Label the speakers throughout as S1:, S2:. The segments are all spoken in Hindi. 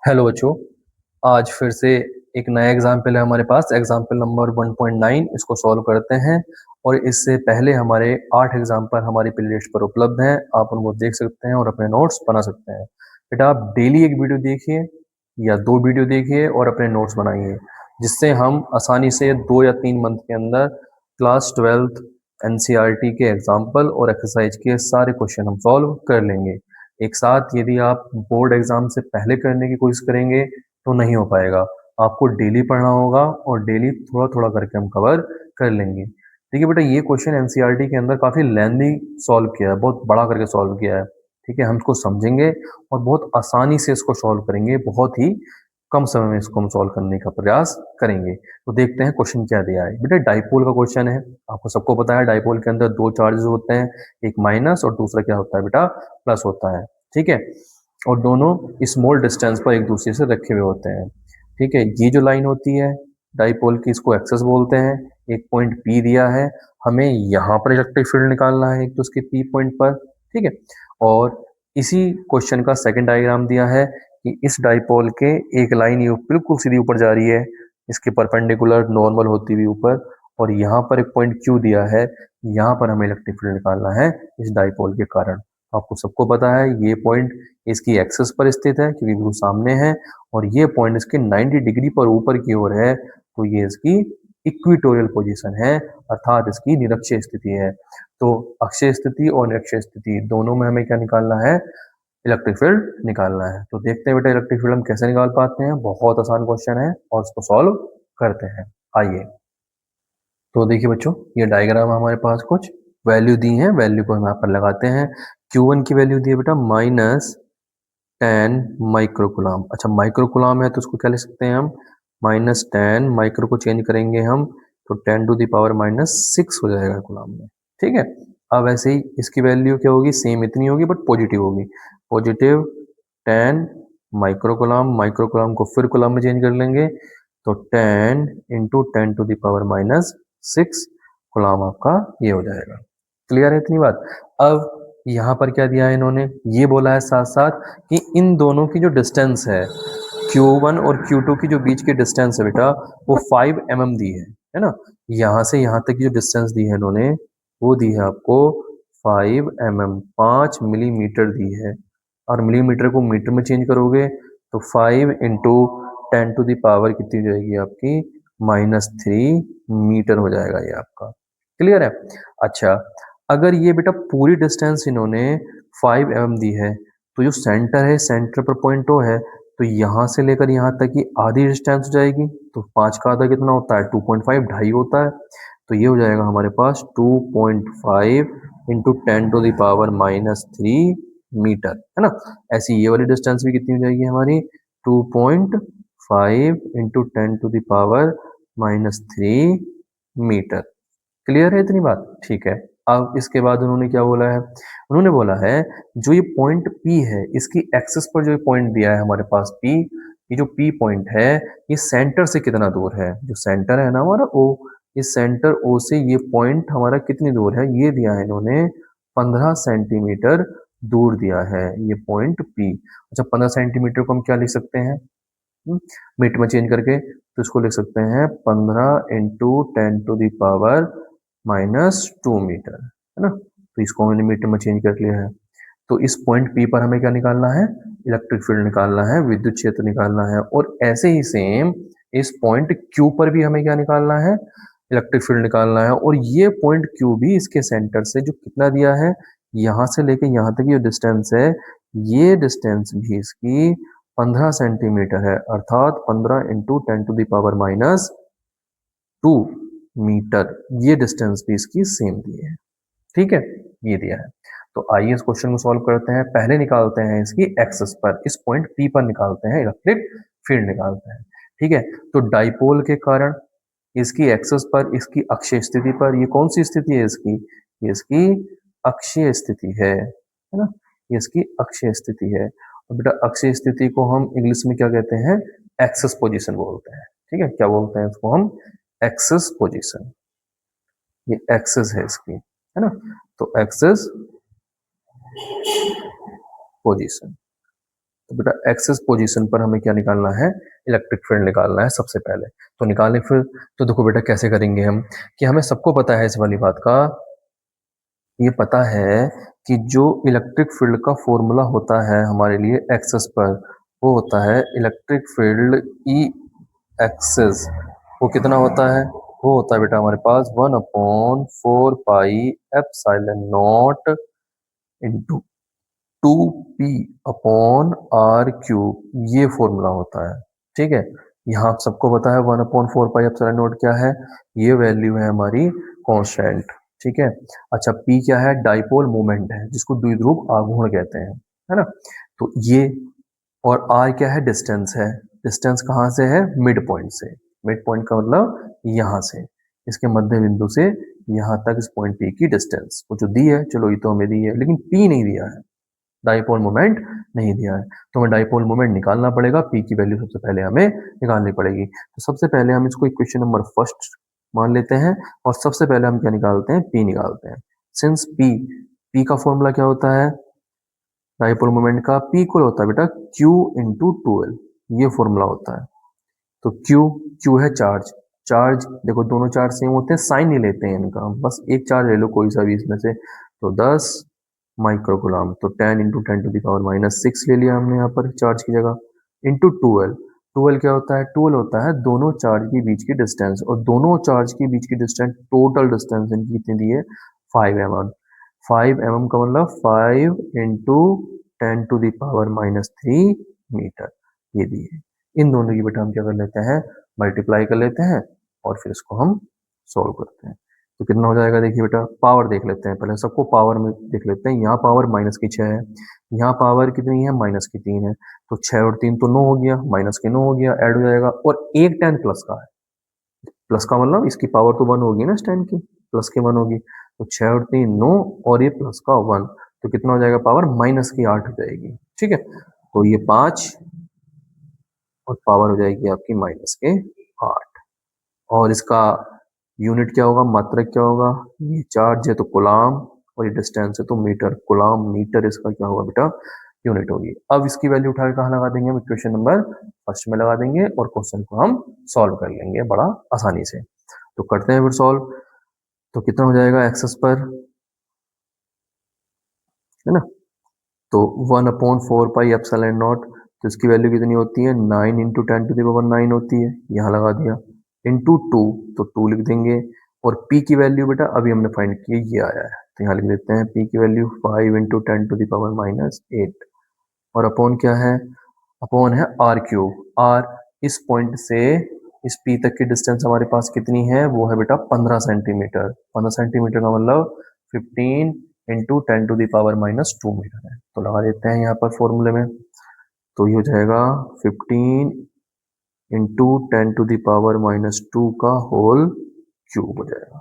S1: हेलो बच्चों, आज फिर से एक नया एग्जाम्पल है हमारे पास। एग्जाम्पल नंबर 1.9 इसको सॉल्व करते हैं। और इससे पहले हमारे 8 एग्जाम्पल हमारी प्लेलिस्ट पर उपलब्ध हैं, आप उनको देख सकते हैं और अपने नोट्स बना सकते हैं। बेटा आप डेली एक वीडियो देखिए या 2 वीडियो देखिए और अपने नोट्स बनाइए, जिससे हम आसानी से 2 या 3 मंथ के अंदर क्लास 12th एनसीईआरटी के एग्जाम्पल और एक्सरसाइज के सारे क्वेश्चन हम सॉल्व कर लेंगे। एक साथ यदि आप बोर्ड एग्जाम से पहले करने की कोशिश करेंगे तो नहीं हो पाएगा। आपको डेली पढ़ना होगा और डेली थोड़ा थोड़ा करके हम कवर कर लेंगे। देखिए बेटा, ये क्वेश्चन एनसीईआरटी के अंदर काफी लेंथी सॉल्व किया है, बहुत बड़ा करके सॉल्व किया है। ठीक है, हम इसको समझेंगे और बहुत आसानी से इसको सॉल्व करेंगे, बहुत ही कम समय में इसको हम सॉल्व करने का प्रयास करेंगे। तो देखते हैं क्वेश्चन क्या दिया है। बेटा डाइपोल का क्वेश्चन है, आपको सबको पता है डाइपोल के अंदर 2 चार्जेस होते हैं, एक माइनस और दूसरा क्या होता है बेटा, प्लस होता है। ठीक है, और दोनों स्मॉल डिस्टेंस पर एक दूसरे से रखे हुए होते हैं। ठीक है, ये जो लाइन होती है डाइपोल की, इसको एक्सेस बोलते हैं। एक पॉइंट पी दिया है, हमें यहाँ पर इलेक्ट्रिक फील्ड निकालना है एक तो उसके पी पॉइंट पर। ठीक है, और इसी क्वेश्चन का सेकंड डायग्राम दिया है कि इस डाइपोल के एक लाइन ये बिल्कुल सीधी ऊपर जा रही है, इसके परपेंडिकुलर नॉर्मल होती हुई ऊपर, और यहाँ पर एक पॉइंट क्यू दिया है, यहाँ पर हमें इलेक्ट्रिक फील्ड निकालना है इस डाइपोल के कारण। आपको सबको पता है ये पॉइंट इसकी एक्सिस पर स्थित है क्योंकि व्यू सामने है, और ये पॉइंट इसके 90 डिग्री पर ऊपर की ओर है, तो ये इसकी इक्विटोरियल पोजीशन है, अर्थात इसकी निरक्षीय स्थिति है। तो अक्षीय स्थिति और निरक्षीय स्थिति दोनों में हमें क्या निकालना है, इलेक्ट्रिक फील्ड निकालना है। तो देखते हैं बेटा इलेक्ट्रिक फील्ड हम कैसे निकाल पाते हैं। बहुत आसान क्वेश्चन है और इसको सॉल्व करते हैं, आइए। तो देखिए बच्चों, ये डायग्राम हमारे पास कुछ वैल्यू दी है, वैल्यू को हम यहाँ पर लगाते हैं। Q1 की वैल्यू दी है बेटा -10 माइक्रोकुलाम। अच्छा, माइक्रोकुलाम है तो उसको क्या लिख सकते हैं हम, -10, माइक्रो को चेंज करेंगे हम तो 10⁻⁻6 हो जाएगा कुलाम में। ठीक है, अब ऐसे ही इसकी वैल्यू क्या होगी, सेम इतनी होगी बट पॉजिटिव होगी। पॉजिटिव 10 माइक्रोकुलाम, माइक्रोकुलाम को फिर कुलाम में चेंज कर लेंगे तो 10 × 10⁻⁻6 कुलाम आपका ये हो जाएगा। क्लियर है इतनी बात। अब यहाँ पर क्या दिया है इन्होंने, ये बोला है साथ साथ कि इन दोनों की जो डिस्टेंस है Q1 और Q2 की जो बीच की डिस्टेंस है बेटा, वो 5 mm दी है ना। यहाँ से यहाँ तक की जो डिस्टेंस दी है इन्होंने, वो दी है आपको 5 mm, 5 मिलीमीटर दी है। और मिलीमीटर को मीटर में चेंज करोगे तो 5 × 10⁻⁻ कितनी हो जाएगी आपकी, -3 मीटर हो जाएगा ये आपका। क्लियर है। अच्छा, अगर ये बेटा पूरी डिस्टेंस इन्होंने 5 mm दी है, तो जो सेंटर है, सेंटर पर पॉइंट ओ है, तो यहाँ से लेकर यहाँ तक की आधी डिस्टेंस हो जाएगी। तो 5 का आधा कितना होता है, 2.5, ढाई होता है। तो ये हो जाएगा हमारे पास 2.5 × 10⁻³ मीटर, है ना। ऐसी ये वाली डिस्टेंस भी कितनी हो जाएगी हमारी, 2.5 × 10⁻³ मीटर। क्लियर है इतनी बात, ठीक है। अब इसके बाद उन्होंने क्या बोला है, उन्होंने बोला है जो ये पॉइंट P है, इसकी एक्सिस पर जो पॉइंट दिया है हमारे पास P, ये जो P पॉइंट है ये सेंटर से कितना दूर है, जो सेंटर है ना हमारा O, इस सेंटर O से ये पॉइंट हमारा कितनी दूर है, ये दिया है इन्होंने 15 सेंटीमीटर दूर दिया है ये पॉइंट P। अच्छा, 15 सेंटीमीटर को हम क्या लिख सकते हैं, मीटर में चेंज करके, तो इसको लिख सकते हैं 15 × 10⁻⁻² मीटर, है ना। तो इसको हमने मीटर में चेंज कर लिया है। तो इस पॉइंट P पर हमें क्या निकालना है, इलेक्ट्रिक फील्ड निकालना है, विद्युत क्षेत्र निकालना है। और ऐसे ही सेम इस पॉइंट Q पर भी हमें क्या निकालना है, इलेक्ट्रिक फील्ड निकालना है। और ये पॉइंट Q भी इसके सेंटर से जो कितना दिया है, यहाँ से लेके यहाँ तक जो डिस्टेंस है, ये डिस्टेंस भी इसकी 15 सेंटीमीटर है, अर्थात 15 × 10⁻⁻² मीटर। ये डिस्टेंस भी इसकी सेम दी है। ठीक है, ये दिया है। तो आइए इस क्वेश्चन को सॉल्व करते हैं। पहले निकालते हैं इसकी एक्सिस पर, इस पॉइंट P पर निकालते हैं इलेक्ट्रिक फील्ड निकालते हैं। ठीक है, तो डाइपोल के कारण इसकी एक्सिस पर, इसकी अक्षीय स्थिति पर, ये कौन सी स्थिति है इसकी, ये इसकी अक्षीय स्थिति है ना, ये इसकी अक्षीय स्थिति है। और बेटा अक्षीय स्थिति को हम इंग्लिश में क्या कहते हैं, एक्सिस पोजीशन बोलते हैं। ठीक है, क्या बोलते हैं इसको हम, एक्सिस पोजीशन। ये एक्सिस है इसकी, है ना। तो एक्सिस पोजीशन, तो बेटा एक्सेस पोजीशन पर हमें क्या निकालना है, इलेक्ट्रिक फील्ड निकालना है सबसे पहले। तो निकालने फिर तो देखो बेटा कैसे करेंगे हम, कि हमें सबको पता है इस वाली बात का, ये पता है कि जो इलेक्ट्रिक फील्ड का फॉर्मूला होता है हमारे लिए एक्सेस पर, वो होता है इलेक्ट्रिक फील्ड ई एक्सेस। वो कितना होता है, वो होता है बेटा हमारे पास 1/4 pi epsilon not into 2p/r³, ये फॉर्मूला होता है। ठीक है, यहाँ आप सबको पता है 1/4 पाई एप्सिलॉन नॉट क्या है, ये वैल्यू है हमारी कांस्टेंट। ठीक है, अच्छा p क्या है, डाइपोल मोमेंट है जिसको द्विध्रुव आघूर्ण कहते हैं, है ना। तो ये, और r क्या है, डिस्टेंस है। डिस्टेंस कहाँ से है, मिड पॉइंट से। मिड पॉइंट का मतलब यहाँ से, इसके मध्य बिंदु से यहाँ तक इस पॉइंट p की डिस्टेंस, वो जो दी है, चलो ये तो हमें दी है, लेकिन p नहीं दिया है, डाइपोल मोमेंट नहीं दिया है, तो हमें डाइपोल मोमेंट निकालना पड़ेगा। p की वैल्यू सबसे पहले हमें निकालनी पड़ेगी। तो सबसे पहले हम इसको इक्वेशन नंबर फर्स्ट मान लेते हैं, और सबसे पहले हम क्या निकालते हैं, p निकालते हैं। सिंस p का फॉर्मूला क्या होता है, डाइपोल मोमेंट का p इक्वल होता है बेटा q इंटू 12, ये फॉर्मूला होता है। तो q है चार्ज, चार्ज देखो दोनों चार्ज सेम होते हैं, साइन नहीं लेते हैं इनका, बस एक चार्ज ले लो कोई सा भी इसमें से। तो 10 माइक्रोकूलम, तो 10 इंटू 10⁻⁻6 ले लिया हमने यहाँ पर चार्ज की जगह, इंटू 12। 12 क्या होता है, 12 होता है दोनों चार्ज के बीच की डिस्टेंस, और दोनों चार्ज के बीच की डिस्टेंस, टोटल डिस्टेंस इनकी कितनी दी है, 5 mm। 5 mm का मतलब 5 इंटू 10⁻³ मीटर, ये दी है। इन दोनों की बेटा हम क्या कर लेते हैं, मल्टीप्लाई कर लेते हैं, और फिर इसको हम सॉल्व करते हैं। तो कितना हो जाएगा, देखिए बेटा पावर देख लेते हैं पहले, सबको पावर में देख लेते हैं। यहाँ पावर -6 है, यहाँ पावर कितनी है, -3 है। तो 6 और 3 तो 9 हो गया, -9 हो गया, ऐड हो जाएगा, और एक 10 प्लस का है। प्लस का मतलब इसकी पावर तो 1 होगी ना, स्टैंड की प्लस की 1 होगी। तो 6 और 3 9, और ये प्लस का 1, तो कितना हो जाएगा, पावर -8 हो जाएगी। ठीक है, तो ये 5 और पावर हो जाएगी आपकी -8। और इसका यूनिट क्या होगा, मात्रक क्या होगा, ये चार्ज है तो कुलाम, और ये डिस्टेंस है तो मीटर, कुलाम मीटर इसका क्या होगा बेटा, यूनिट होगी। अब इसकी वैल्यू उठा के कहाँ लगा देंगे, हम इक्वेशन नंबर फर्स्ट में लगा देंगे, और क्वेश्चन को हम सॉल्व कर लेंगे बड़ा आसानी से। तो करते हैं फिर सॉल्व। तो कितना हो जाएगा एक्सेस पर, है ना, तो 1/4 पाई एप्सिलॉन नॉट, तो इसकी वैल्यू कितनी होती है, 9 इंटू 10⁻⁹ होती है, यहाँ लगा दिया, इंटू 2, तो 2 लिख देंगे। और p की वैल्यू बेटा अभी हमने फाइंड की, ये आया है, तो यहाँ लिख देते हैं p की वैल्यू 5 इंटू 10⁻⁻8, और अपॉन क्या है, अपॉन है r³। r इस पॉइंट से इस p तक की डिस्टेंस हमारे पास कितनी है, वो है बेटा 15 सेंटीमीटर। 15 सेंटीमीटर का मतलब 15 इंटू 10⁻⁻2 मीटर है। तो लगा देते हैं यहाँ पर फॉर्मूले में, तो ये हो जाएगा 15 इंटू 10⁻⁻2 का होल क्यूब हो जाएगा।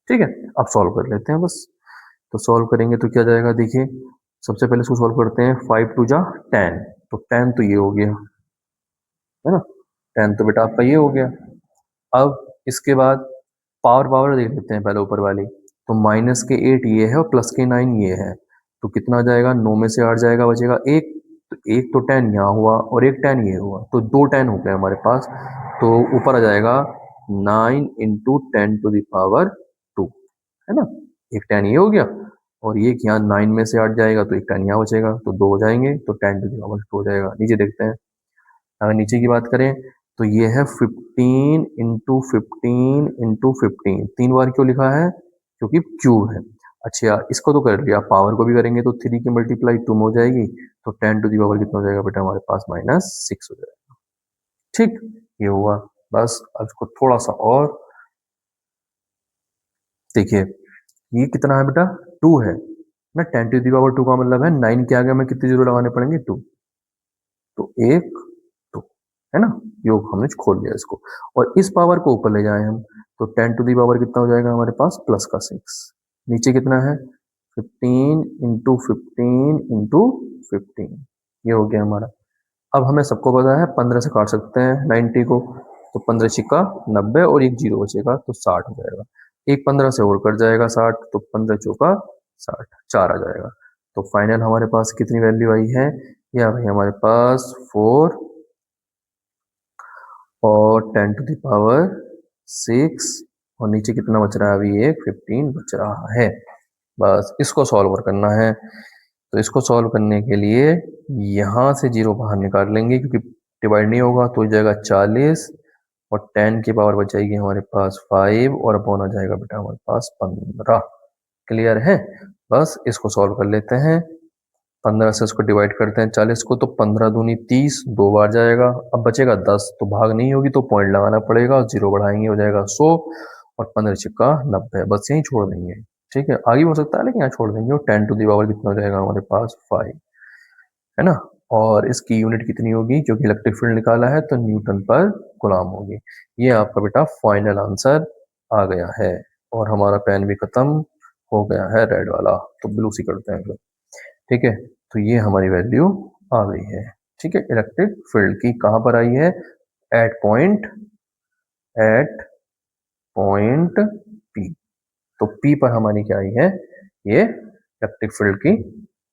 S1: ठीक है, अब सॉल्व कर लेते हैं बस। तो सॉल्व करेंगे तो क्या जाएगा, देखिए सबसे पहले इसको सॉल्व करते हैं, 5 2 जा 10, तो 10 तो ये हो गया, है ना, 10 तो बेटा आपका ये हो गया। अब इसके बाद पावर पावर देख लेते हैं पहले ऊपर वाली, तो -8 ये है और +9 ये है, तो कितना आ जाएगा, 9 में से 8 जाएगा, बचेगा 1, तो एक तो 10 यहाँ हुआ और एक 10 ये हुआ, तो 2 10 हो गए हमारे पास। तो ऊपर आ जाएगा 9 इंटू 10⁻², है ना, एक 10 ये हो गया, और ये यहाँ 9 में से 8 जाएगा, तो एक 10 यहाँ बचेगा, तो 2 हो जाएंगे, तो 10⁻² हो जाएगा। नीचे देखते हैं, अगर नीचे की बात करें तो ये है 15 इंटू 15 इंटू 15, 3 बार क्यों लिखा है, क्योंकि क्यूब है। अच्छा इसको तो कर लिया, पावर को भी करेंगे तो 3 की मल्टीप्लाई 2 में हो जाएगी, तो 10⁻³ कितना हो जाएगा बेटा हमारे पास, -6 हो जाएगा। ठीक, ये हुआ। बस अब इसको थोड़ा सा और देखिए, ये कितना है बेटा, 2 है ना, 10⁻² का मतलब है 9 के आगे हमें कितने जीरो लगाने पड़ेंगे, 2, तो 1 2, है ना, योग हमने खोल लिया इसको। और इस पावर को ऊपर ले जाए हम, तो 10⁻³ कितना हो जाएगा हमारे पास, +6। नीचे कितना है, 15 इंटू 15 इंटू 15, ये हो गया हमारा। अब हमें सबको पता है 15 से काट सकते हैं 90 को, तो 15 छिक्का 90, और एक जीरो बचेगा तो 60 हो जाएगा। एक 15 से और कट जाएगा 60, तो 15 चौका 60, 4 आ जाएगा। तो फाइनल हमारे पास कितनी वैल्यू आई है, ये आ गई हमारे पास 4 और 10 टू द पावर 6 और नीचे कितना बच रहा है अभी, एक 15 बच रहा है। बस इसको सॉल्व करना है। तो इसको सॉल्व करने के लिए यहाँ से 0 बाहर निकाल लेंगे क्योंकि डिवाइड नहीं होगा, तो हो जाएगा 40 और 10 की पावर बच जाएगी हमारे पास 5 और अपॉन आ जाएगा बेटा हमारे पास 15। क्लियर है? बस इसको सॉल्व कर लेते हैं। 15 से इसको डिवाइड करते हैं 40 को, तो 15 दूनी 30, 2 बार जाएगा। अब बचेगा 10, तो भाग नहीं होगी तो पॉइंट लगाना पड़ेगा, 0 बढ़ाएंगे हो जाएगा 100 और 15 छिक्का 90। बस यहीं छोड़ देंगे, ठीक है। आगे हो सकता है लेकिन यहाँ छोड़ देंगे। और 10 टू दी पावर कितना हो जाएगा हमारे पास 5, है ना। और इसकी यूनिट कितनी होगी, क्योंकि इलेक्ट्रिक फील्ड निकाला है तो न्यूटन पर कूलम्ब होगी। ये आपका बेटा फाइनल आंसर आ गया है। और हमारा पेन भी खत्म हो गया है रेड वाला, तो ब्लू सी करते हैं फिर, ठीक है। तो ये हमारी वैल्यू आ गई है, ठीक है। इलेक्ट्रिक फील्ड की कहाँ पर आई है, एट पॉइंट पी। तो पी पर हमारी क्या आई है, ये इलेक्ट्रिक फील्ड की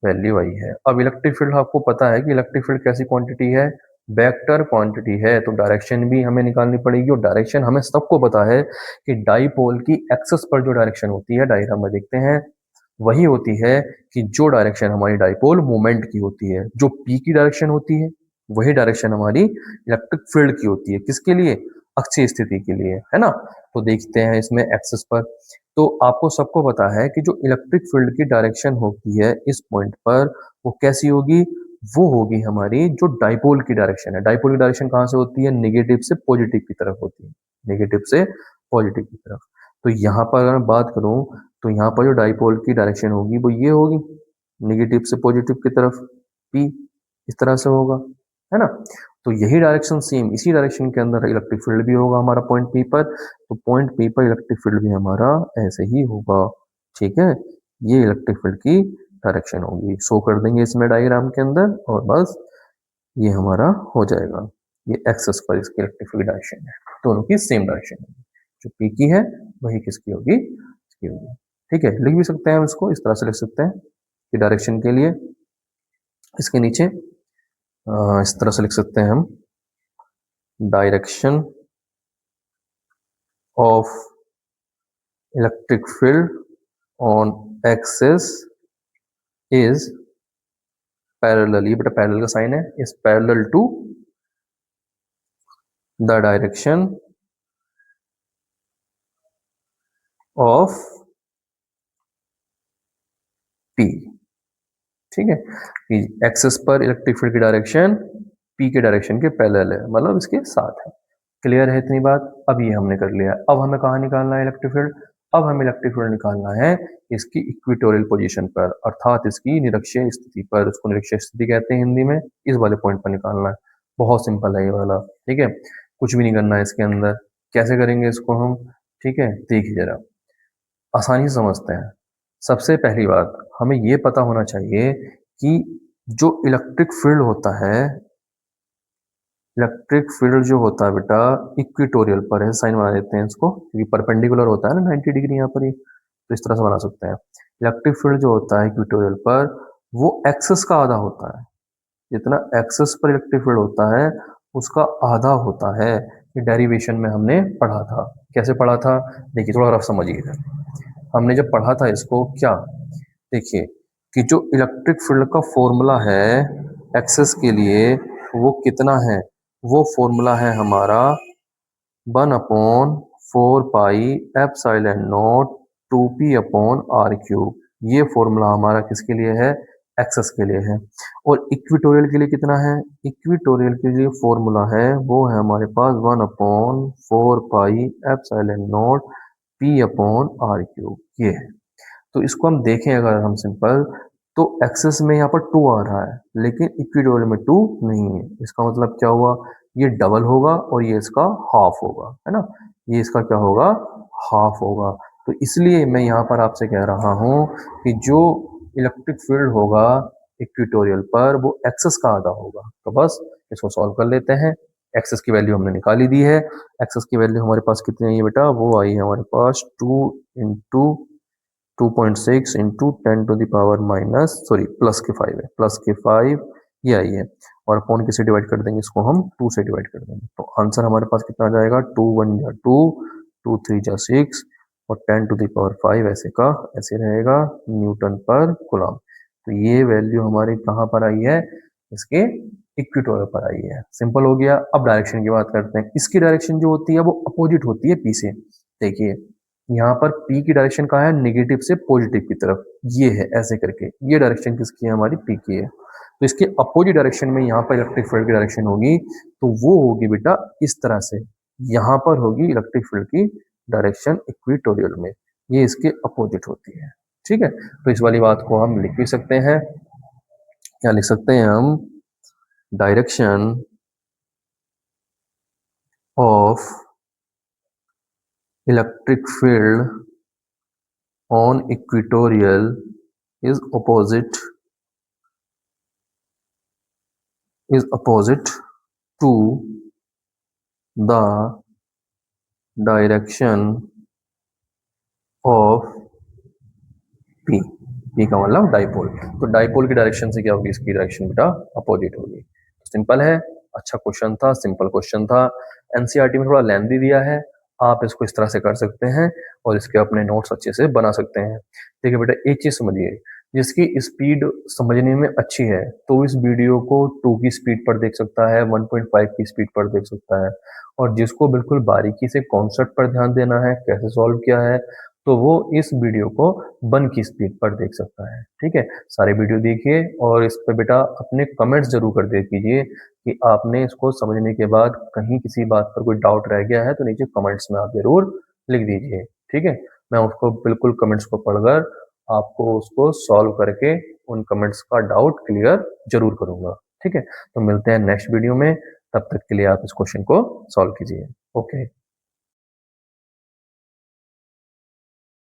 S1: वैल्यू आई है। अब इलेक्ट्रिक फील्ड आपको पता है कि इलेक्ट्रिक फील्ड कैसी क्वांटिटी है, वेक्टर क्वांटिटी है, तो डायरेक्शन भी हमें निकालनी पड़ेगी। और डायरेक्शन हमें सबको पता है कि डाईपोल की एक्सिस पर जो डायरेक्शन होती है, डायग्राम में देखते हैं, वही होती है कि जो डायरेक्शन हमारी डाईपोल मोमेंट की होती है। जो पी की डायरेक्शन होती है वही डायरेक्शन हमारी इलेक्ट्रिक फील्ड की होती है। किसके लिए, अक्षीय स्थिति के लिए, है ना। तो देखते हैं इसमें एक्सिस पर, तो आपको सबको पता है कि जो इलेक्ट्रिक फील्ड की डायरेक्शन होती है इस पॉइंट पर, वो कैसी होगी, वो होगी हमारी जो डाइपोल की डायरेक्शन है। डाइपोल की डायरेक्शन कहाँ से होती है, नेगेटिव से पॉजिटिव की तरफ होती है, नेगेटिव से पॉजिटिव की तरफ। तो यहाँ पर अगर मैं बात करूँ तो यहाँ पर जो डाइपोल की डायरेक्शन होगी वो ये होगी, नेगेटिव से पॉजिटिव की तरफ, पी इस तरह से होगा, है ना। तो यही डायरेक्शन सेम इसी डायरेक्शन के अंदर इलेक्ट्रिक फील्ड भी होगा हमारा पॉइंट पी पर। तो पॉइंट पी पर इलेक्ट्रिक फील्ड भी हमारा ऐसे ही होगा, ठीक है। ये इलेक्ट्रिक फील्ड की डायरेक्शन होगी, शो कर देंगे इसमें डायग्राम के अंदर, और बस ये हमारा हो जाएगा। ये एक्सेस पर इसकी इलेक्ट्रिक फील्ड डायरेक्शन है, दोनों की सेम डायरेक्शन होगी। जो पी की है वही किसकी होगी, इसकी होगी, ठीक है। लिख भी सकते हैं हम इसको, इस तरह से लिख सकते हैं कि डायरेक्शन के लिए इसके नीचे इस तरह से लिख सकते हैं हम, direction of electric field on axis is parallel, ये बेटा पैरेलल का साइन है, is parallel to the direction of P, ठीक है। कि एक्सिस पर इलेक्ट्रिक फील्ड की डायरेक्शन पी के डायरेक्शन के पैरेलल है, मतलब इसके साथ है। क्लियर है इतनी बात। अब ये हमने कर लिया। अब हमें कहाँ निकालना है इलेक्ट्रिक फील्ड, अब हमें इलेक्ट्रिक फील्ड निकालना है इसकी इक्वेटोरियल पोजीशन पर, अर्थात इसकी निरक्षीय स्थिति पर। उसको निरक्षीय स्थिति कहते हैं हिंदी में। इस वाले पॉइंट पर निकालना है, बहुत सिंपल है ये वाला, ठीक है। कुछ भी नहीं करना है इसके अंदर। कैसे करेंगे इसको हम, ठीक है, देखिए जरा, आसानी से समझते हैं। सबसे पहली बात हमें ये पता होना चाहिए कि जो इलेक्ट्रिक फील्ड होता है, इलेक्ट्रिक फील्ड जो होता है बेटा इक्वेटोरियल पर है, साइन बना देते हैं इसको क्योंकि परपेंडिकुलर होता है ना 90 डिग्री यहाँ पर, ये तो इस तरह से बना सकते हैं। इलेक्ट्रिक फील्ड जो होता है इक्वेटोरियल पर, वो एक्सिस का आधा होता है। जितना एक्सिस पर इलेक्ट्रिक फील्ड होता है उसका आधा होता है। ये डेरिवेशन में हमने पढ़ा था। कैसे पढ़ा था, देखिए थोड़ा रफ समझिएगा। हमने जब पढ़ा था इसको, क्या, देखिए कि जो इलेक्ट्रिक फील्ड का फॉर्मूला है एक्सिस के लिए, वो कितना है, वो फॉर्मूला है हमारा 1/4 pi epsilon naught 2p upon R cube. ये फॉर्मूला हमारा किसके लिए है, एक्सेस के लिए है। और इक्वेटोरियल के लिए कितना है, इक्वेटोरियल के लिए फॉर्मूला है वो है हमारे पास 1/4 pi epsilon naught p upon R cube, ये है। तो इसको हम देखें अगर हम सिंपल, तो एक्सेस में यहाँ पर 2 आ रहा है लेकिन इक्वेटोरियल में 2 नहीं है। इसका मतलब क्या हुआ, ये डबल होगा और ये इसका हाफ होगा, है ना। ये इसका क्या होगा, हाफ होगा। तो इसलिए मैं यहाँ पर आपसे कह रहा हूँ कि जो इलेक्ट्रिक फील्ड होगा इक्वेटोरियल पर वो एक्सेस का आधा होगा। तो बस इसको सॉल्व कर लेते हैं। एक्सेस की वैल्यू हमने निकाली दी है। एक्सेस की वैल्यू हमारे पास कितनी आई है बेटा, वो आई है हमारे पास 2 × 2.6 × 10 to the power minus, sorry plus के 5 है, प्लस के 5 ये आई है, और अपॉन किसे डिवाइड कर देंगे, इसको हम 2 से डिवाइड कर देंगे, तो आंसर हमारे पास कितना आ जाएगा, 2 1 जा 2, 2 3 जा 6 और 10 टू द पावर 5 ऐसे का ऐसे रहेगा न्यूटन पर कूलम। तो ये वैल्यू हमारी कहाँ पर आई है, इसके इक्वेटोरियल पर आई है। सिंपल हो गया। अब डायरेक्शन की बात करते हैं। इसकी डायरेक्शन जो होती है वो अपोजिट होती है पी से। देखिए यहाँ पर पी की डायरेक्शन कहाँ है, नेगेटिव से पॉजिटिव की तरफ, ये है ऐसे करके, ये डायरेक्शन किसकी है, हमारी पी की है। तो इसके अपोजिट डायरेक्शन में यहाँ पर इलेक्ट्रिक फील्ड की डायरेक्शन होगी, तो वो होगी बेटा इस तरह से, यहाँ पर होगी इलेक्ट्रिक फील्ड की डायरेक्शन इक्वेटोरियल में, ये इसके अपोजिट होती है। ठीक है, तो इस वाली बात को हम लिख भी सकते हैं, क्या लिख सकते हैं हम, direction of electric field on equatorial is opposite to the direction of P। P का मतलब डाइपोल, तो डाइपोल की डायरेक्शन से क्या होगी, इसकी डायरेक्शन बेटा अपोजिट होगी। सिंपल है, अच्छा क्वेश्चन था, सिंपल क्वेश्चन था, एनसीईआरटी में थोड़ा लेंथी दिया है, आप इसको इस तरह से कर सकते हैं और इसके अपने नोट्स अच्छे से बना सकते हैं। देखिए बेटा एक चीज समझिए, जिसकी स्पीड समझने में अच्छी है तो इस वीडियो को 2 की स्पीड पर देख सकता है, 1.5 की स्पीड पर देख सकता है, और जिसको बिल्कुल बारीकी से कॉन्सेप्ट पर ध्यान देना है, कैसे सॉल्व किया है, तो वो इस वीडियो को 1 की स्पीड पर देख सकता है। ठीक है, सारे वीडियो देखिए और इस पे बेटा अपने कमेंट्स जरूर कर दे कीजिए कि आपने इसको समझने के बाद कहीं किसी बात पर कोई डाउट रह गया है तो नीचे कमेंट्स में आप जरूर लिख दीजिए। ठीक है, मैं उसको बिल्कुल कमेंट्स को पढ़कर आपको उसको सॉल्व करके उन कमेंट्स का डाउट क्लियर जरूर करूंगा। ठीक है, तो मिलते हैं नेक्स्ट वीडियो में, तब तक के लिए आप इस क्वेश्चन को सॉल्व कीजिए। ओके।